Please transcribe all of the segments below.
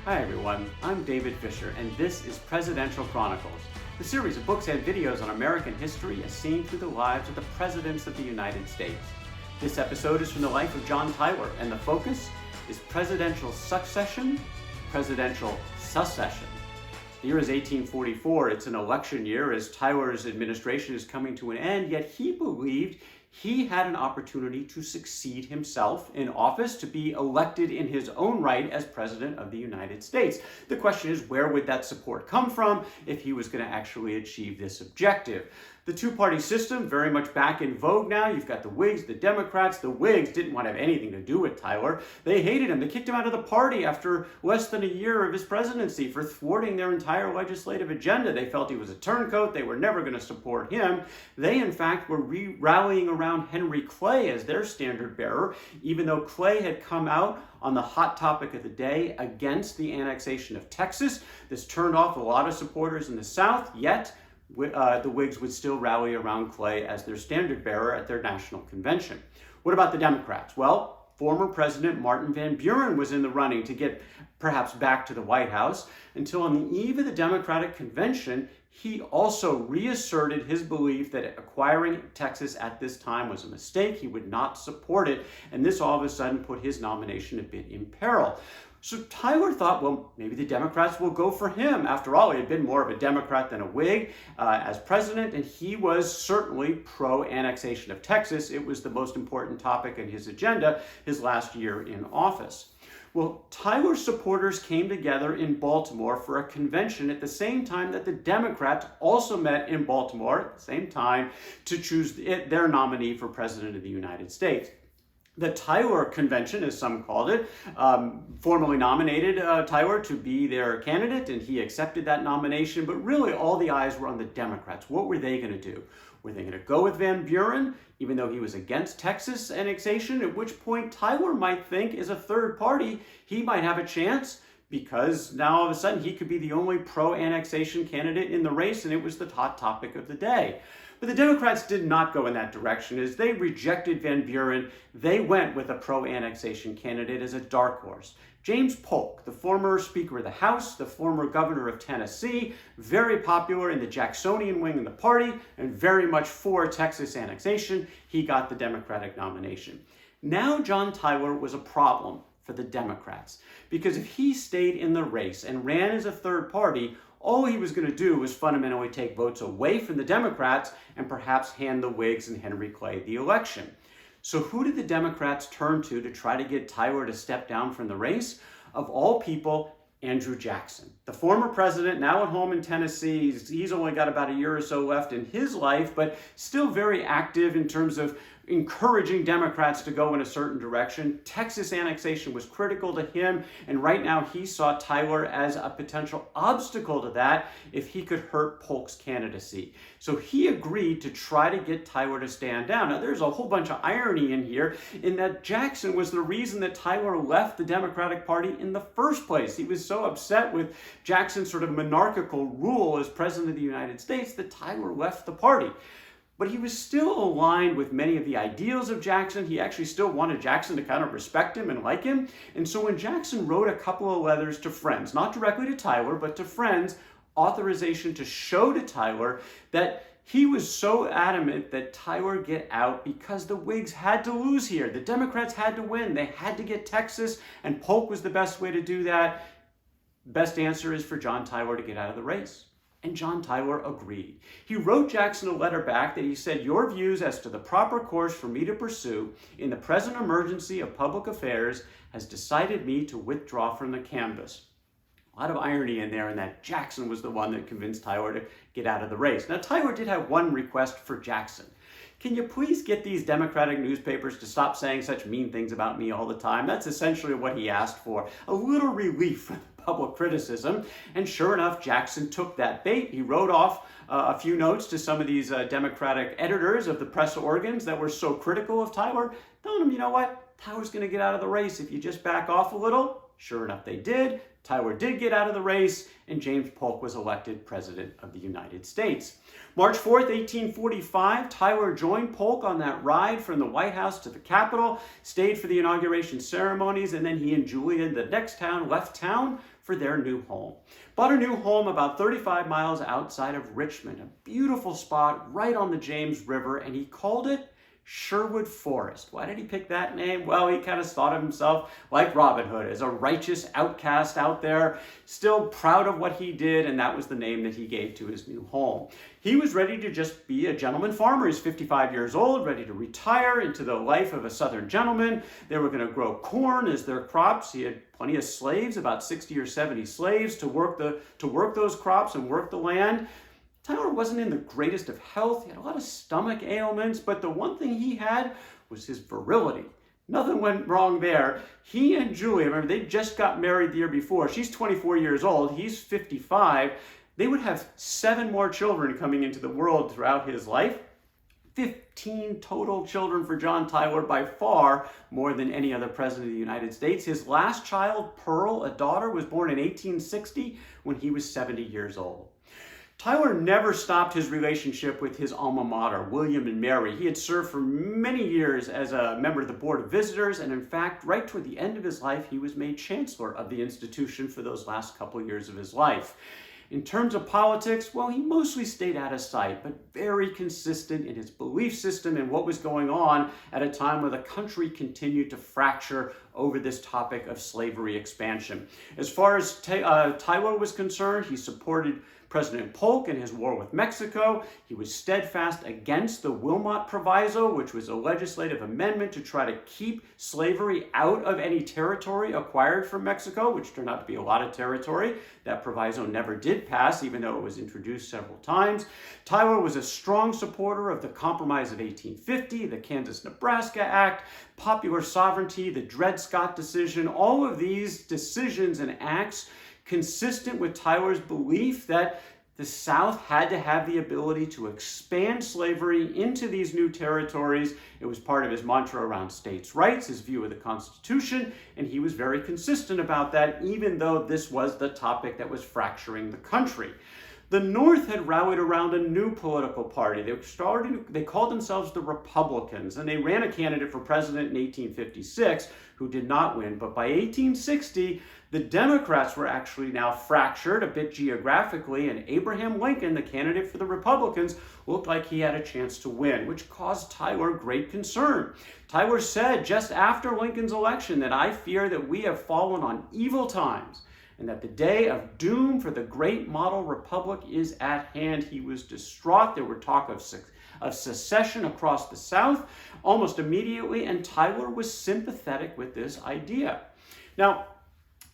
Hi everyone, I'm David Fisher, and this is Presidential Chronicles, the series of books and videos on American history as seen through the lives of the presidents of the United States. This episode is from the life of John Tyler, and the focus is presidential succession, presidential secession. The year is 1844. It's an election year as Tyler's administration is coming to an end, yet he believed he had an opportunity to succeed himself in office, to be elected in his own right as President of the United States. The question is, where would that support come from if he was going to actually achieve this objective? The two-party system, very much back in vogue now. You've got the Whigs, the Democrats. The Whigs didn't want to have anything to do with Tyler. They hated him. They kicked him out of the party after less than a year of his presidency for thwarting their entire legislative agenda. They felt he was a turncoat. They were never going to support him. They, in fact, were rallying around Henry Clay as their standard bearer, even though Clay had come out on the hot topic of the day against the annexation of Texas. This turned off a lot of supporters in the South, yet the Whigs would still rally around Clay as their standard bearer at their national convention. What about the Democrats? Well, former President Martin Van Buren was in the running to get perhaps back to the White House until on the eve of the Democratic convention, he also reasserted his belief that acquiring Texas at this time was a mistake. He would not support it, and this all of a sudden put his nomination a bit in peril. So Tyler thought, well, maybe the Democrats will go for him. After all, he had been more of a Democrat than a Whig as president, and he was certainly pro-annexation of Texas. It was the most important topic in his agenda his last year in office. Well, Tyler's supporters came together in Baltimore for a convention at the same time that the Democrats also met in Baltimore at the same time to choose their nominee for President of the United States. The Tyler Convention, as some called it, formally nominated Tyler to be their candidate, and he accepted that nomination. But really, all the eyes were on the Democrats. What were they going to do? Were they going to go with Van Buren, even though he was against Texas annexation? At which point, Tyler might think, as a third party, he might have a chance, because now all of a sudden he could be the only pro-annexation candidate in the race, and it was the hot topic of the day. But the Democrats did not go in that direction. As they rejected Van Buren, they went with a pro-annexation candidate as a dark horse. James Polk, the former Speaker of the House, the former governor of Tennessee, very popular in the Jacksonian wing of the party, and very much for Texas annexation, he got the Democratic nomination. Now John Tyler was a problem for the Democrats, because if he stayed in the race and ran as a third party, all he was going to do was fundamentally take votes away from the Democrats and perhaps hand the Whigs and Henry Clay the election. So who did the Democrats turn to try to get Tyler to step down from the race? Of all people, Andrew Jackson, the former president, now at home in Tennessee. He's only got about a year or so left in his life, but still very active in terms of encouraging Democrats to go in a certain direction. Texas annexation was critical to him, and right now he saw Tyler as a potential obstacle to that if he could hurt Polk's candidacy. So he agreed to try to get Tyler to stand down. Now there's a whole bunch of irony in here, in that Jackson was the reason that Tyler left the Democratic Party in the first place. He was so upset with Jackson's sort of monarchical rule as President of the United States that Tyler left the party. But he was still aligned with many of the ideals of Jackson. He actually still wanted Jackson to kind of respect him and like him. And so when Jackson wrote a couple of letters to friends, not directly to Tyler, but to friends, authorization to show to Tyler that he was so adamant that Tyler get out because the Whigs had to lose here. The Democrats had to win. They had to get Texas, and Polk was the best way to do that. Best answer is for John Tyler to get out of the race. And John Tyler agreed. He wrote Jackson a letter back that he said, "Your views as to the proper course for me to pursue in the present emergency of public affairs has decided me to withdraw from the canvass." A lot of irony in there in that Jackson was the one that convinced Tyler to get out of the race. Now, Tyler did have one request for Jackson. Can you please get these Democratic newspapers to stop saying such mean things about me all the time? That's essentially what he asked for. A little relief from public criticism. And sure enough, Jackson took that bait. He wrote off a few notes to some of these Democratic editors of the press organs that were so critical of Tyler, telling them, you know what? Tyler's going to get out of the race. If you just back off a little, Sure enough, they did. Tyler did get out of the race, and James Polk was elected President of the United States. March 4th, 1845, Tyler joined Polk on that ride from the White House to the Capitol, stayed for the inauguration ceremonies, and then he and Julia, the next town, left town for their new home. Bought a new home about 35 miles outside of Richmond, a beautiful spot right on the James River, and he called it Sherwood Forest. Why did he pick that name? Well, he kind of thought of himself like Robin Hood, as a righteous outcast out there, still proud of what he did, and that was the name that he gave to his new home. He was ready to just be a gentleman farmer. He's 55 years old, ready to retire into the life of a Southern gentleman. They were going to grow corn as their crops. He had plenty of slaves, about 60 or 70 slaves to work those crops and work the land. Tyler wasn't in the greatest of health. He had a lot of stomach ailments, but the one thing he had was his virility. Nothing went wrong there. He and Julia, remember, they just got married the year before. She's 24 years old. He's 55. They would have 7 more children coming into the world throughout his life. 15 total children for John Tyler, by far more than any other president of the United States. His last child, Pearl, a daughter, was born in 1860 when he was 70 years old. Tyler never stopped his relationship with his alma mater, William and Mary. He had served for many years as a member of the Board of Visitors, and in fact, right toward the end of his life, he was made chancellor of the institution for those last couple years of his life. In terms of politics, well, he mostly stayed out of sight, but very consistent in his belief system and what was going on at a time where the country continued to fracture over this topic of slavery expansion. As far as Tyler was concerned, he supported President Polk in his war with Mexico. He was steadfast against the Wilmot Proviso, which was a legislative amendment to try to keep slavery out of any territory acquired from Mexico, which turned out to be a lot of territory. That proviso never did pass, even though it was introduced several times. Tyler was a strong supporter of the Compromise of 1850, the Kansas-Nebraska Act, popular sovereignty, the Dred Scott decision. All of these decisions and acts consistent with Tyler's belief that the South had to have the ability to expand slavery into these new territories. It was part of his mantra around states' rights, his view of the Constitution, and he was very consistent about that, even though this was the topic that was fracturing the country. The North had rallied around a new political party. They called themselves the Republicans, and they ran a candidate for president in 1856 who did not win. But by 1860, the Democrats were actually now fractured a bit geographically, and Abraham Lincoln, the candidate for the Republicans, looked like he had a chance to win, which caused Tyler great concern. Tyler said just after Lincoln's election that, "I fear that we have fallen on evil times, and that the day of doom for the great model republic is at hand." He was distraught. There were talk of secession across the South almost immediately, and Tyler was sympathetic with this idea. Now,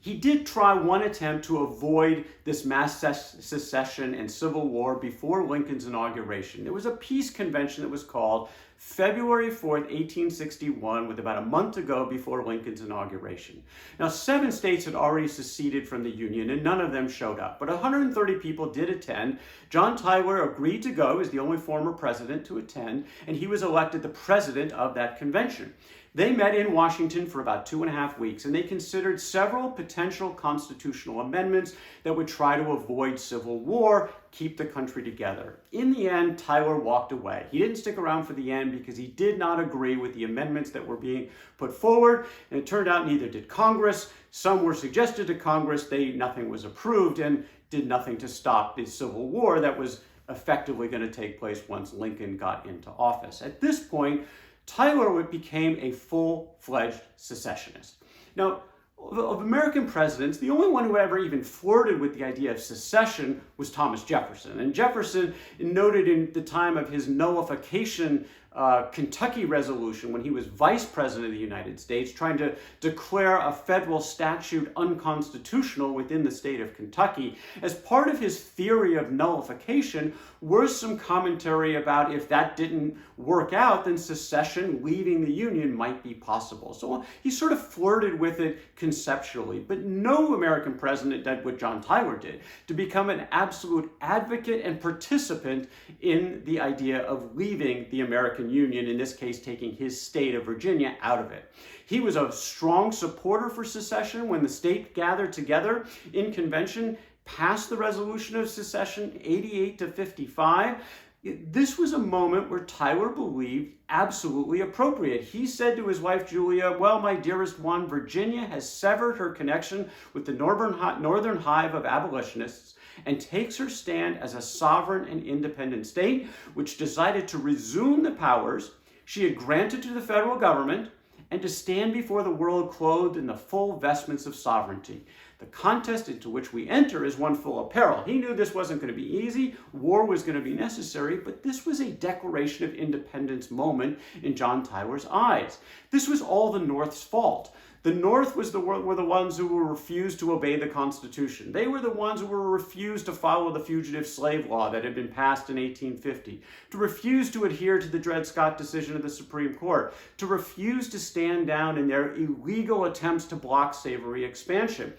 he did try one attempt to avoid this mass secession and civil war before Lincoln's inauguration. There was a peace convention that was called February 4th, 1861, with about a month to go before Lincoln's inauguration. Now, 7 states had already seceded from the Union, and none of them showed up. But 130 people did attend. John Tyler agreed to go. He was the only former president to attend, and he was elected the president of that convention. They met in Washington for about 2.5 weeks, and they considered several potential constitutional amendments that would try to avoid civil war, keep the country together. In the end, Tyler walked away. He didn't stick around for the end because he did not agree with the amendments that were being put forward, and it turned out neither did Congress. Some were suggested to Congress. Nothing was approved and did nothing to stop the civil war that was effectively going to take place once Lincoln got into office. At this point, Tyler became a full-fledged secessionist. Now, of American presidents, the only one who ever even flirted with the idea of secession was Thomas Jefferson. And Jefferson noted in the time of his nullification Kentucky resolution, when he was vice president of the United States, trying to declare a federal statute unconstitutional within the state of Kentucky. As part of his theory of nullification was some commentary about if that didn't work out, then secession, leaving the Union, might be possible. So he sort of flirted with it conceptually, but no American president did what John Tyler did, to become an absolute advocate and participant in the idea of leaving the American American Union, in this case taking his state of Virginia out of it. He was a strong supporter for secession when the state gathered together in convention, passed the resolution of secession 88-55. This was a moment where Tyler believed absolutely appropriate. He said to his wife Julia, "Well, my dearest one, Virginia has severed her connection with the northern hive of abolitionists and takes her stand as a sovereign and independent state, which decided to resume the powers she had granted to the federal government and to stand before the world clothed in the full vestments of sovereignty. The contest into which we enter is one full of peril." He knew this wasn't going to be easy. War was going to be necessary, but this was a Declaration of Independence moment in John Tyler's eyes. This was all the North's fault. The North were the ones who were refused to obey the Constitution. They were the ones who were refused to follow the fugitive slave law that had been passed in 1850, to refuse to adhere to the Dred Scott decision of the Supreme Court, to refuse to stand down in their illegal attempts to block slavery expansion.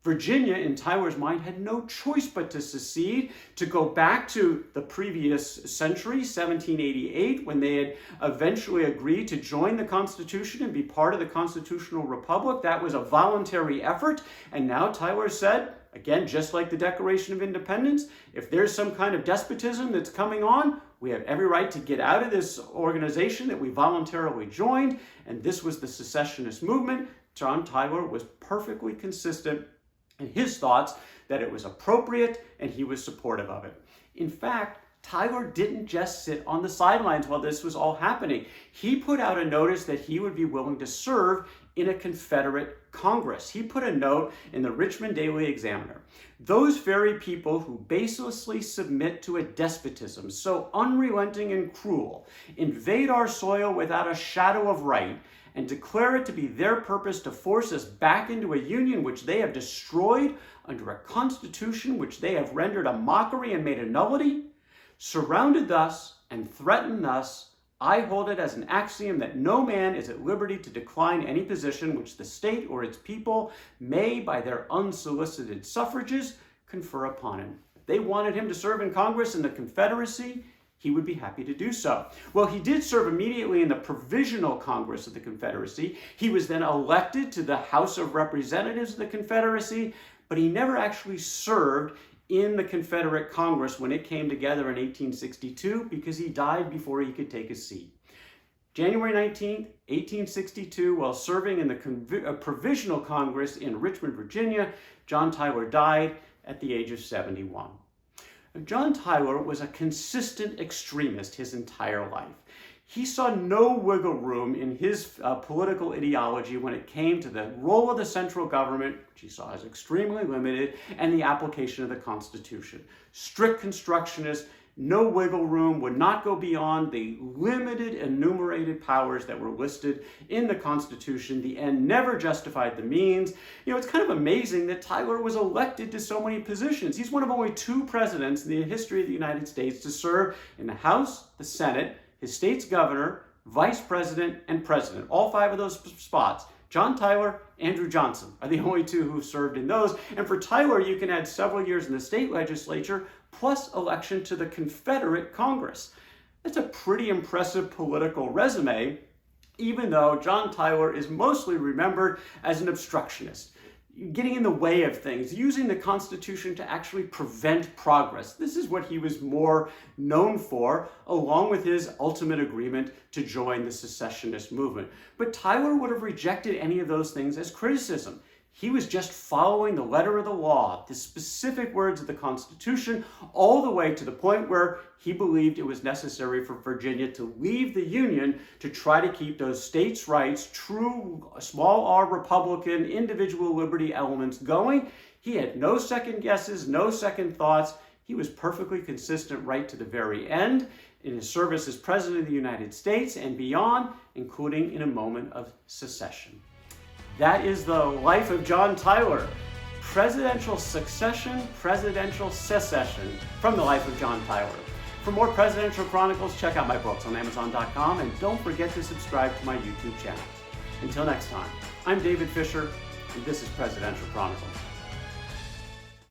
Virginia, in Tyler's mind, had no choice but to secede, to go back to the previous century, 1788, when they had eventually agreed to join the Constitution and be part of the constitutional republic. That was a voluntary effort. And now Tyler said, again, just like the Declaration of Independence, if there's some kind of despotism that's coming on, we have every right to get out of this organization that we voluntarily joined. And this was the secessionist movement. John Tyler was perfectly consistent in his thoughts that it was appropriate and he was supportive of it. In fact, Tyler didn't just sit on the sidelines while this was all happening. He put out a notice that he would be willing to serve in a Confederate Congress. He put a note in the Richmond Daily Examiner. "Those very people who baselessly submit to a despotism so unrelenting and cruel, invade our soil without a shadow of right, and declare it to be their purpose to force us back into a union which they have destroyed under a constitution which they have rendered a mockery and made a nullity. Surrounded thus and threatened thus, I hold it as an axiom that no man is at liberty to decline any position which the state or its people may, by their unsolicited suffrages, confer upon him." If they wanted him to serve in Congress in the Confederacy, he would be happy to do so. Well, he did serve immediately in the Provisional Congress of the Confederacy. He was then elected to the House of Representatives of the Confederacy, but he never actually served in the Confederate Congress when it came together in 1862 because he died before he could take his seat. January 19, 1862, while serving in the Provisional Congress in Richmond, Virginia, John Tyler died at the age of 71. John Tyler was a consistent extremist his entire life. He saw no wiggle room in his political ideology when it came to the role of the central government, which he saw as extremely limited, and the application of the Constitution. Strict constructionist, no wiggle room, would not go beyond the limited enumerated powers that were listed in the Constitution. The end never justified the means. You know, it's kind of amazing that Tyler was elected to so many positions. He's one of only 2 presidents in the history of the United States to serve in the House, the Senate, his state's governor, vice president, and president. All 5 of those spots. John Tyler, Andrew Johnson are the only 2 who served in those. And for Tyler, you can add several years in the state legislature, plus election to the Confederate Congress. That's a pretty impressive political resume, even though John Tyler is mostly remembered as an obstructionist, getting in the way of things, using the Constitution to actually prevent progress. This is what he was more known for, along with his ultimate agreement to join the secessionist movement. But Tyler would have rejected any of those things as criticism. He was just following the letter of the law, the specific words of the Constitution, all the way to the point where he believed it was necessary for Virginia to leave the Union to try to keep those states' rights, true small r Republican individual liberty elements going. He had no second guesses, no second thoughts. He was perfectly consistent right to the very end in his service as President of the United States and beyond, including in a moment of secession. That is the life of John Tyler. Presidential succession, presidential secession from the life of John Tyler. For more Presidential Chronicles, check out my books on Amazon.com and don't forget to subscribe to my YouTube channel. Until next time, I'm David Fisher, and this is Presidential Chronicles.